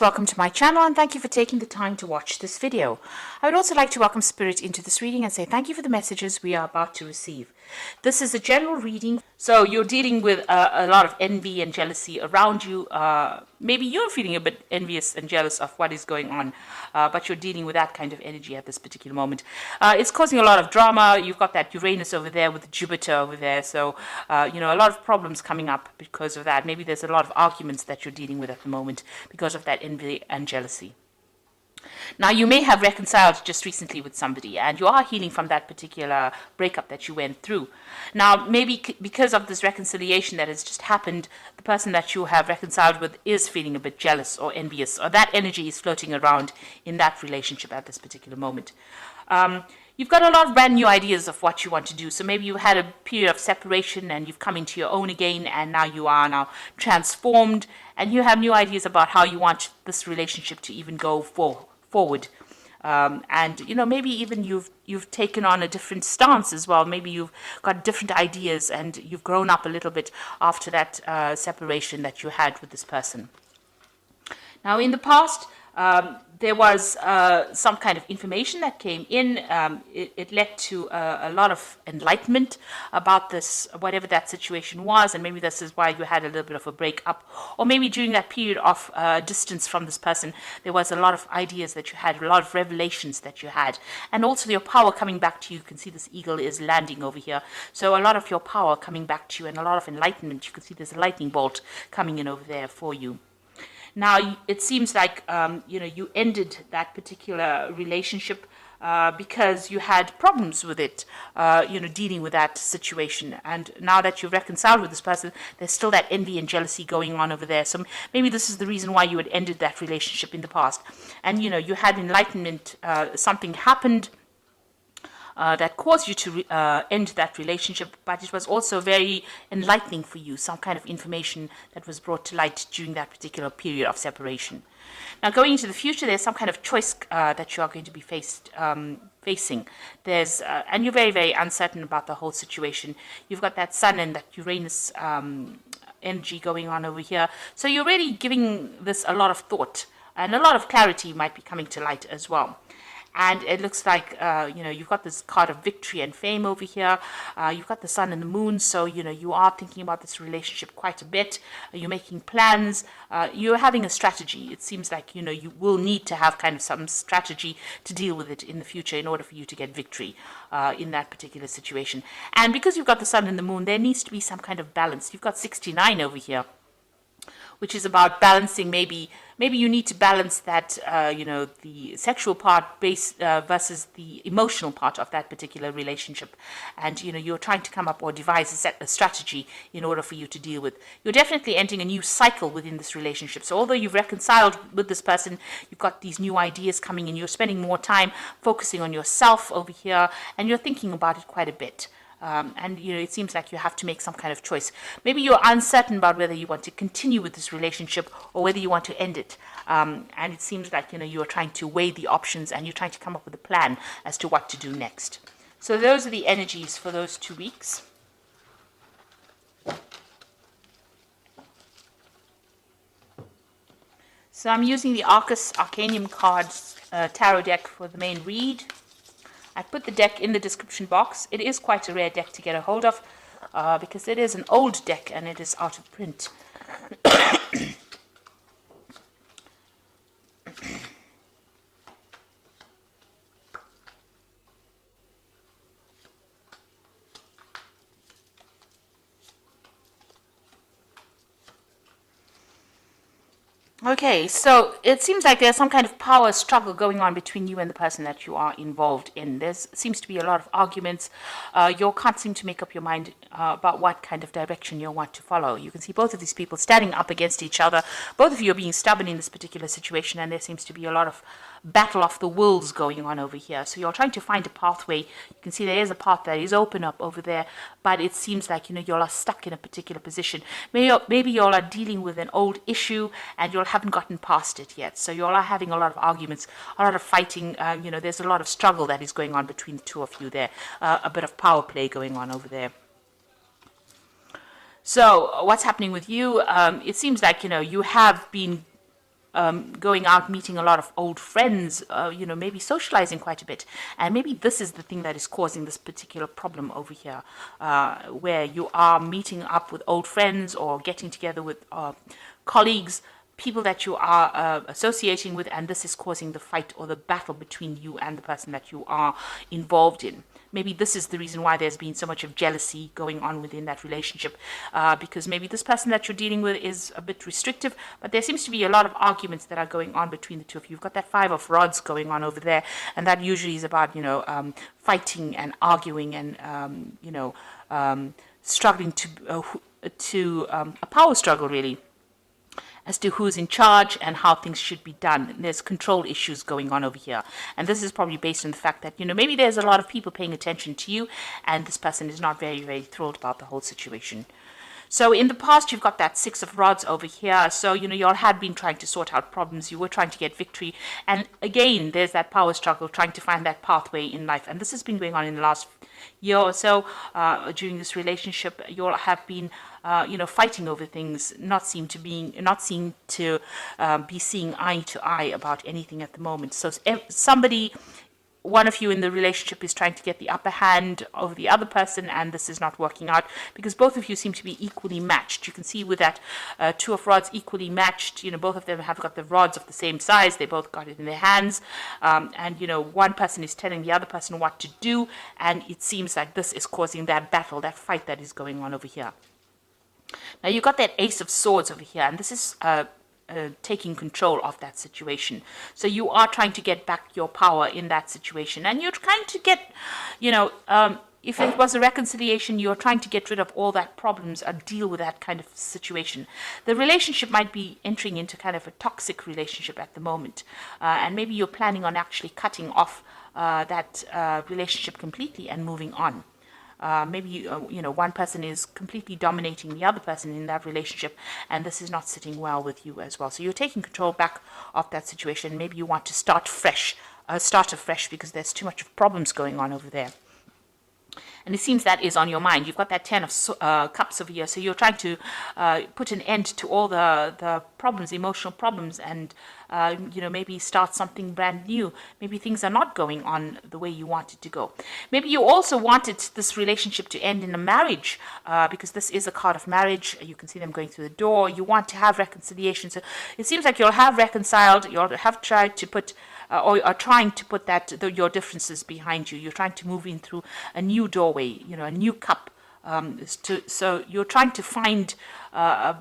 Welcome to my channel and thank you for taking the time to watch this video. I would also like to welcome Spirit into this reading and say thank you for the messages we are about to receive. This is a general reading, so you're dealing with a lot of envy and jealousy around you. Maybe you're feeling a bit envious and jealous of what is going on, but you're dealing with that kind of energy at this particular moment. It's causing a lot of drama. You've got that Uranus over there with Jupiter over there, so a lot of problems coming up because of that. Maybe there's a lot of arguments that you're dealing with at the moment because of that envy and jealousy. Now, you may have reconciled just recently with somebody and you are healing from that particular breakup that you went through. Now, maybe because of this reconciliation that has just happened, the person that you have reconciled with is feeling a bit jealous or envious, or that energy is floating around in that relationship at this particular moment. You've got a lot of brand new ideas of what you want to do. So maybe you had a period of separation and you've come into your own again, and now you are now transformed and you have new ideas about how you want this relationship to even go forward. And maybe even you've taken on a different stance as well. Maybe you've got different ideas and you've grown up a little bit after that separation that you had with this person. Now, in the past, there was some kind of information that came in. It led to a lot of enlightenment about this, whatever that situation was, and maybe this is why you had a little bit of a breakup. Or maybe during that period of distance from this person, there was a lot of ideas that you had, a lot of revelations that you had, and also your power coming back to you. You can see this eagle is landing over here. So a lot of your power coming back to you and a lot of enlightenment. You can see there's a lightning bolt coming in over there for you. Now, it seems like, you ended that particular relationship because you had problems with it, dealing with that situation. And now that you've reconciled with this person, there's still that envy and jealousy going on over there. So maybe this is the reason why you had ended that relationship in the past. And, you had enlightenment, something happened that caused you to end that relationship, but it was also very enlightening for you, some kind of information that was brought to light during that particular period of separation. Now, going into the future, there's some kind of choice that you are going to be facing. And you're very, very uncertain about the whole situation. You've got that Sun and that Uranus energy going on over here. So you're really giving this a lot of thought, and a lot of clarity might be coming to light as well. And it looks like, you've got this card of victory and fame over here. You've got the sun and the moon. So, you are thinking about this relationship quite a bit. You're making plans. You're having a strategy. It seems like, you will need to have kind of some strategy to deal with it in the future in order for you to get victory in that particular situation. And because you've got the sun and the moon, there needs to be some kind of balance. You've got 69 over here, which is about balancing. Maybe you need to balance that, the sexual part versus the emotional part of that particular relationship. And, you're trying to come up or devise a strategy in order for you to deal with. You're definitely entering a new cycle within this relationship. So although you've reconciled with this person, you've got these new ideas coming in. You're spending more time focusing on yourself over here, and you're thinking about it quite a bit. And it seems like you have to make some kind of choice. Maybe you're uncertain about whether you want to continue with this relationship or whether you want to end it. And it seems like you're trying to weigh the options and you're trying to come up with a plan as to what to do next. So those are the energies for those 2 weeks. So I'm using the Arcus Arcanium cards tarot deck for the main read. I put the deck in the description box. It is quite a rare deck to get a hold of because it is an old deck and it is out of print. Okay, so it seems like there's some kind of power struggle going on between you and the person that you are involved in. There seems to be a lot of arguments. You can't seem to make up your mind about what kind of direction you want to follow. You can see both of these people standing up against each other. Both of you are being stubborn in this particular situation, and there seems to be a lot of battle of the wills going on over here. So you're trying to find a pathway. You can see there is a path that is open up over there, but it seems like you all are stuck in a particular position. Maybe you all are dealing with an old issue and you all haven't gotten past it yet. So you all are having a lot of arguments, a lot of fighting. There's a lot of struggle that is going on between the two of you there. A bit of power play going on over there. So what's happening with you? It seems like you have been going out, meeting a lot of old friends, maybe socializing quite a bit. And maybe this is the thing that is causing this particular problem over here, where you are meeting up with old friends or getting together with colleagues, people that you are associating with, and this is causing the fight or the battle between you and the person that you are involved in. Maybe this is the reason why there's been so much of jealousy going on within that relationship, because maybe this person that you're dealing with is a bit restrictive, but there seems to be a lot of arguments that are going on between the two of you. You've got that Five of Rods going on over there, and that usually is about, fighting and arguing and, struggling to a power struggle, really, as to who's in charge and how things should be done. There's control issues going on over here. And this is probably based on the fact that, maybe there's a lot of people paying attention to you and this person is not very, very thrilled about the whole situation. So in the past, you've got that Six of Rods over here. So, you all had been trying to sort out problems. You were trying to get victory. And again, there's that power struggle, trying to find that pathway in life. And this has been going on in the last year or so. During this relationship, you all have been fighting over things, not seem to be seeing eye to eye about anything at the moment. So one of you in the relationship is trying to get the upper hand over the other person, and this is not working out because both of you seem to be equally matched. You can see with that Two of Rods equally matched. Both of them have got the rods of the same size. They both got it in their hands, and one person is telling the other person what to do, and it seems like this is causing that battle, that fight that is going on over here. Now you've got that Ace of Swords over here, and this is taking control of that situation. So you are trying to get back your power in that situation, and you're trying to get, if it was a reconciliation, you're trying to get rid of all that problems or deal with that kind of situation. The relationship might be entering into kind of a toxic relationship at the moment, and maybe you're planning on actually cutting off that relationship completely and moving on. Maybe one person is completely dominating the other person in that relationship, and this is not sitting well with you as well. So you're taking control back of that situation. Maybe you want to start afresh because there's too much of problems going on over there. And it seems that is on your mind. You've got that Ten of Cups over here. So you're trying to put an end to all the problems, emotional problems, and maybe start something brand new. Maybe things are not going on the way you want it to go. Maybe you also wanted this relationship to end in a marriage, because this is a card of marriage. You can see them going through the door. You want to have reconciliation. So it seems like you'll have reconciled. You'll have tried to put or are trying to put your differences behind you. You're trying to move in through a new doorway, a new cup. So you're trying to find a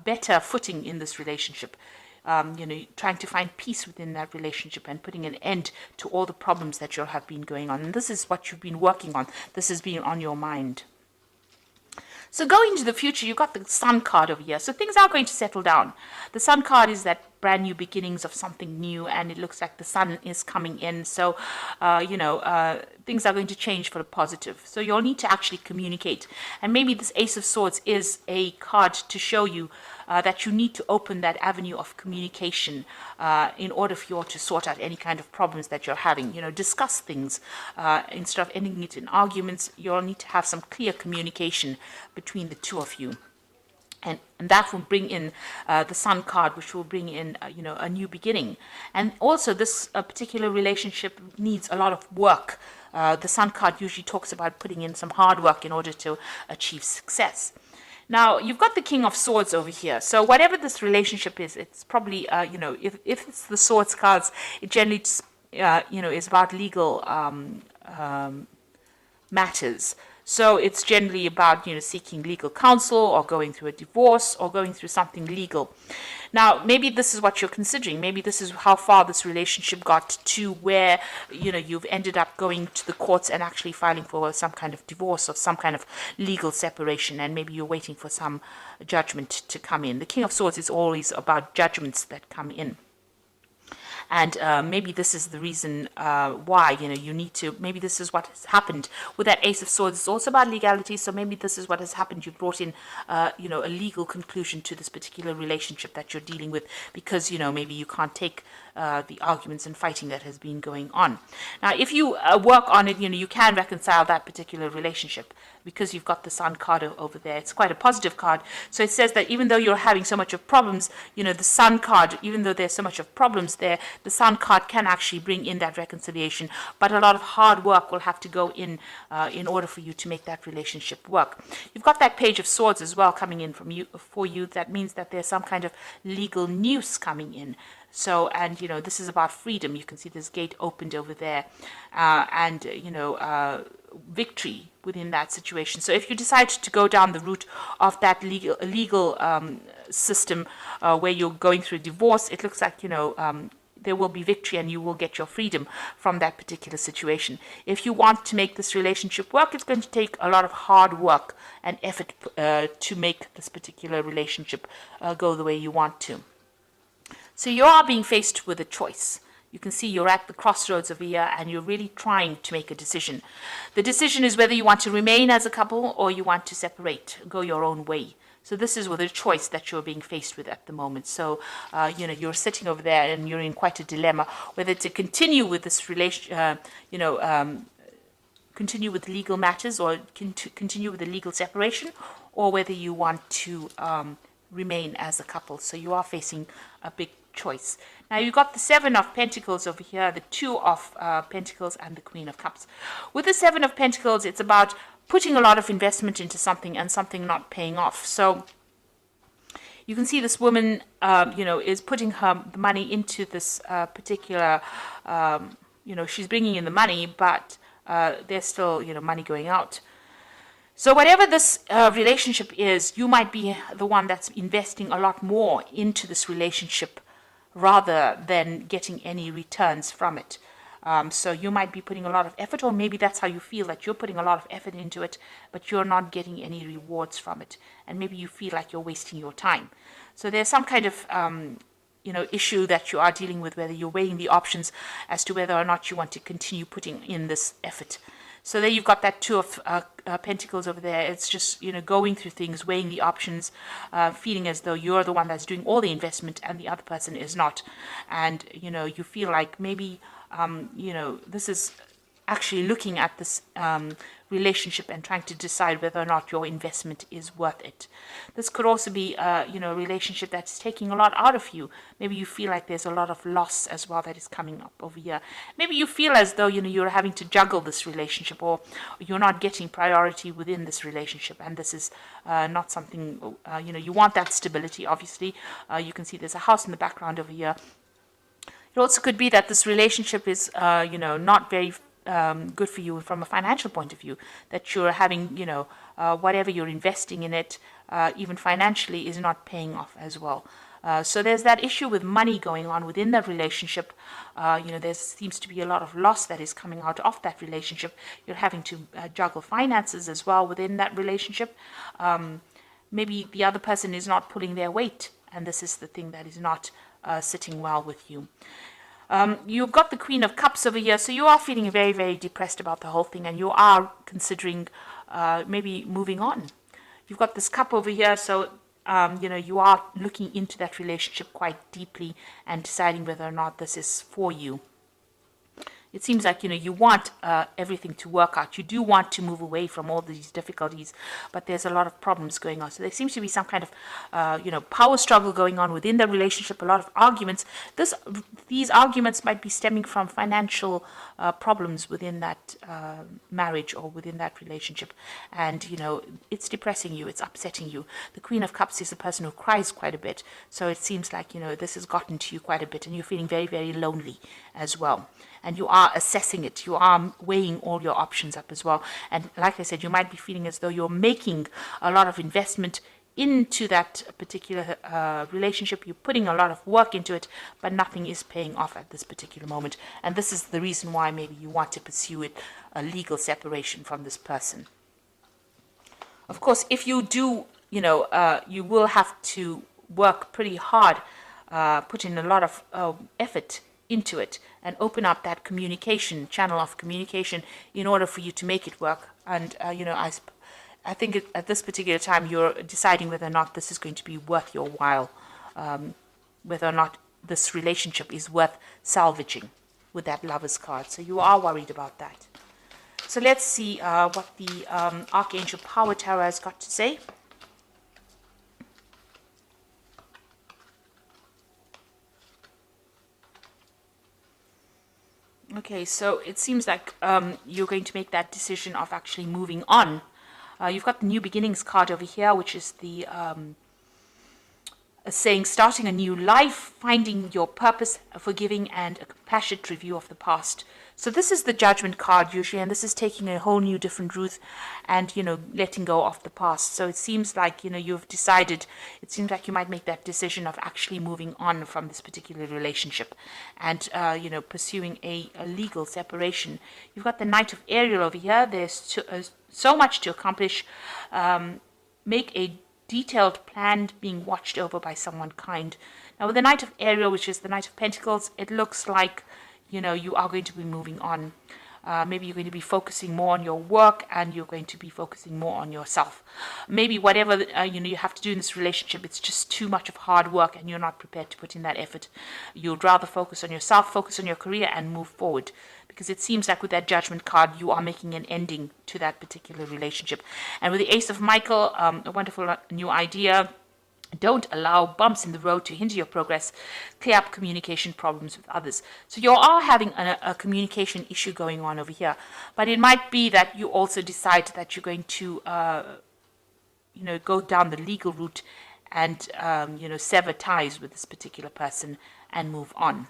better footing in this relationship. Trying to find peace within that relationship and putting an end to all the problems that you'll have been going on. And this is what you've been working on. This has been on your mind. So going into the future, you've got the Sun card over here. So things are going to settle down. The Sun card is that brand new beginnings of something new, and it looks like the sun is coming in. So, things are going to change for the positive. So you'll need to actually communicate. And maybe this Ace of Swords is a card to show you that you need to open that avenue of communication in order for you to sort out any kind of problems that you're having. Discuss things instead of ending it in arguments. You'll need to have some clear communication between the two of you. And that will bring in the Sun card, which will bring in, a new beginning. And also, this particular relationship needs a lot of work. The Sun card usually talks about putting in some hard work in order to achieve success. Now, you've got the King of Swords over here. So whatever this relationship is, it's probably, if it's the Swords cards, it generally, is about legal matters. So it's generally about, seeking legal counsel or going through a divorce or going through something legal. Now, maybe this is what you're considering. Maybe this is how far this relationship got to where, you've ended up going to the courts and actually filing for some kind of divorce or some kind of legal separation. And maybe you're waiting for some judgment to come in. The King of Swords is always about judgments that come in. And maybe this is the reason why, you need to, maybe this is what has happened with that Ace of Swords. It's also about legality, so maybe this is what has happened. You've brought in, a legal conclusion to this particular relationship that you're dealing with because, maybe you can't take the arguments and fighting that has been going on. Now, if you work on it, you can reconcile that particular relationship. because you've got the Sun card over there. It's quite a positive card. So it says that even though you're having so much of problems, the Sun card, even though there's so much of problems there, the Sun card can actually bring in that reconciliation. But a lot of hard work will have to go in order for you to make that relationship work. You've got that Page of Swords as well coming in for you. That means that there's some kind of legal news coming in. So, and this is about freedom. You can see this gate opened over there, and victory within that situation. So if you decide to go down the route of that legal system where you're going through divorce, it looks like there will be victory and you will get your freedom from that particular situation. If you want to make this relationship work, it's going to take a lot of hard work and effort to make this particular relationship go the way you want to. So you are being faced with a choice. You can see you're at the crossroads of a year and you're really trying to make a decision. The decision is whether you want to remain as a couple or you want to separate, go your own way. So this is with a choice that you're being faced with at the moment. So, you're sitting over there and you're in quite a dilemma, whether to continue with this continue with legal matters or continue with the legal separation, or whether you want to remain as a couple. So you are facing a big choice. Now you've got the Seven of Pentacles over here, the Two of Pentacles, and the Queen of Cups. With the Seven of Pentacles, it's about putting a lot of investment into something and something not paying off. So you can see this woman, is putting her money into this particular, she's bringing in the money, but there's still, money going out. So whatever this relationship is, you might be the one that's investing a lot more into this relationship rather than getting any returns from it. So you might be putting a lot of effort, or maybe that's how you feel, that you're putting a lot of effort into it, but you're not getting any rewards from it. And maybe you feel like you're wasting your time. So there's some kind of issue that you are dealing with, whether you're weighing the options as to whether or not you want to continue putting in this effort. So there you've got that Two of Pentacles over there. It's just, going through things, weighing the options, feeling as though you're the one that's doing all the investment and the other person is not. And, you feel like maybe, this is actually looking at this relationship and trying to decide whether or not your investment is worth it. This could also be, a relationship that's taking a lot out of you. Maybe you feel like there's a lot of loss as well that is coming up over here. Maybe you feel as though, you're having to juggle this relationship, or you're not getting priority within this relationship. And this is not something, you want that stability, obviously. You can see there's a house in the background over here. It also could be that this relationship is, not very good for you from a financial point of view, that you're having, whatever you're investing in it, even financially, is not paying off as well. So there's that issue with money going on within that relationship. There seems to be a lot of loss that is coming out of that relationship. You're having to juggle finances as well within that relationship. Maybe the other person is not pulling their weight, and this is the thing that is not sitting well with you. You've got the Queen of Cups over here, so you are feeling very, very depressed about the whole thing, and you are considering maybe moving on. You've got this Cup over here, so you are looking into that relationship quite deeply and deciding whether or not this is for you. It seems like, you want everything to work out. You do want to move away from all these difficulties, but there's a lot of problems going on. So there seems to be some kind of, power struggle going on within the relationship, a lot of arguments. These arguments might be stemming from financial problems within that marriage or within that relationship. And, it's depressing you, it's upsetting you. The Queen of Cups is a person who cries quite a bit. So it seems like, this has gotten to you quite a bit, and you're feeling very, very lonely as well. And you are assessing it. You are weighing all your options up as well. And like I said, you might be feeling as though you're making a lot of investment into that particular relationship. You're putting a lot of work into it, but nothing is paying off at this particular moment. And this is the reason why maybe you want to pursue it, a legal separation from this person. Of course, if you do, you will have to work pretty hard, put in a lot of effort into it, and open up that channel of communication in order for you to make it work. And I think at this particular time you're deciding whether or not this is going to be worth your while, whether or not this relationship is worth salvaging with that Lover's card. So you are worried about that. So let's see what the Archangel Power Tarot has got to say. Okay, so it seems like you're going to make that decision of actually moving on. You've got the New Beginnings card over here, which is the saying starting a new life, finding your purpose, forgiving, and a compassionate review of the past. So this is the Judgment card usually, and this is taking a whole new different route and, letting go of the past. So it seems like, you've decided, it seems like you might make that decision of actually moving on from this particular relationship and, pursuing a legal separation. You've got the Knight of Ariel over here. There's so much to accomplish. Make a detailed plan being watched over by someone kind. Now with the Knight of Ariel, which is the Knight of Pentacles, it looks like, you are going to be moving on. Maybe you're going to be focusing more on your work and you're going to be focusing more on yourself. Maybe whatever, you have to do in this relationship, it's just too much of hard work and you're not prepared to put in that effort. You'd rather focus on yourself, focus on your career and move forward. Because it seems like with that Judgment card, you are making an ending to that particular relationship. And with the Ace of Michael, a wonderful new idea. Don't allow bumps in the road to hinder your progress. Clear up communication problems with others. So you are having a communication issue going on over here. But it might be that you also decide that you're going to, go down the legal route and, sever ties with this particular person and move on.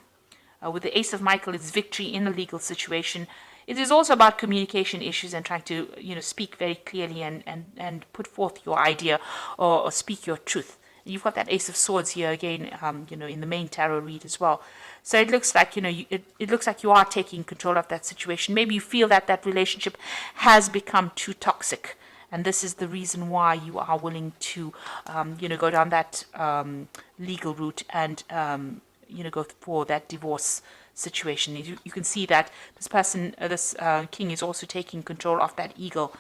With the Ace of Michael, it's victory in a legal situation. It is also about communication issues and trying to, speak very clearly and put forth your idea or speak your truth. You've got that Ace of Swords here again, in the main tarot read as well. So it looks like, it looks like you are taking control of that situation. Maybe you feel that that relationship has become too toxic. And this is the reason why you are willing to, go down that legal route and, go for that divorce situation. You can see that this person, this king is also taking control of that eagle.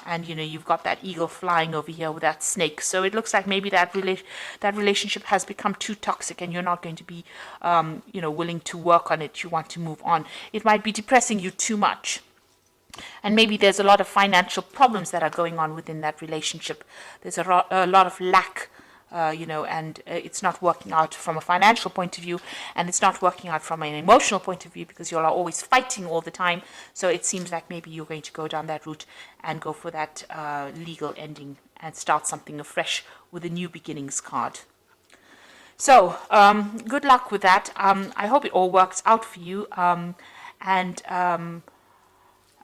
And, you've got that eagle flying over here with that snake. So it looks like maybe that relationship has become too toxic and you're not going to be, willing to work on it. You want to move on. It might be depressing you too much. And maybe there's a lot of financial problems that are going on within that relationship. There's a lot of lack. And it's not working out from a financial point of view, and it's not working out from an emotional point of view because you are always fighting all the time. So it seems like maybe you're going to go down that route and go for that legal ending and start something afresh with a New Beginnings card. So good luck with that. I hope it all works out for you.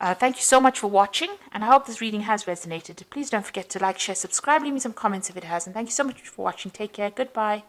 Thank you so much for watching, and I hope this reading has resonated. Please don't forget to like, share, subscribe, leave me some comments if it has, and thank you so much for watching. Take care. Goodbye.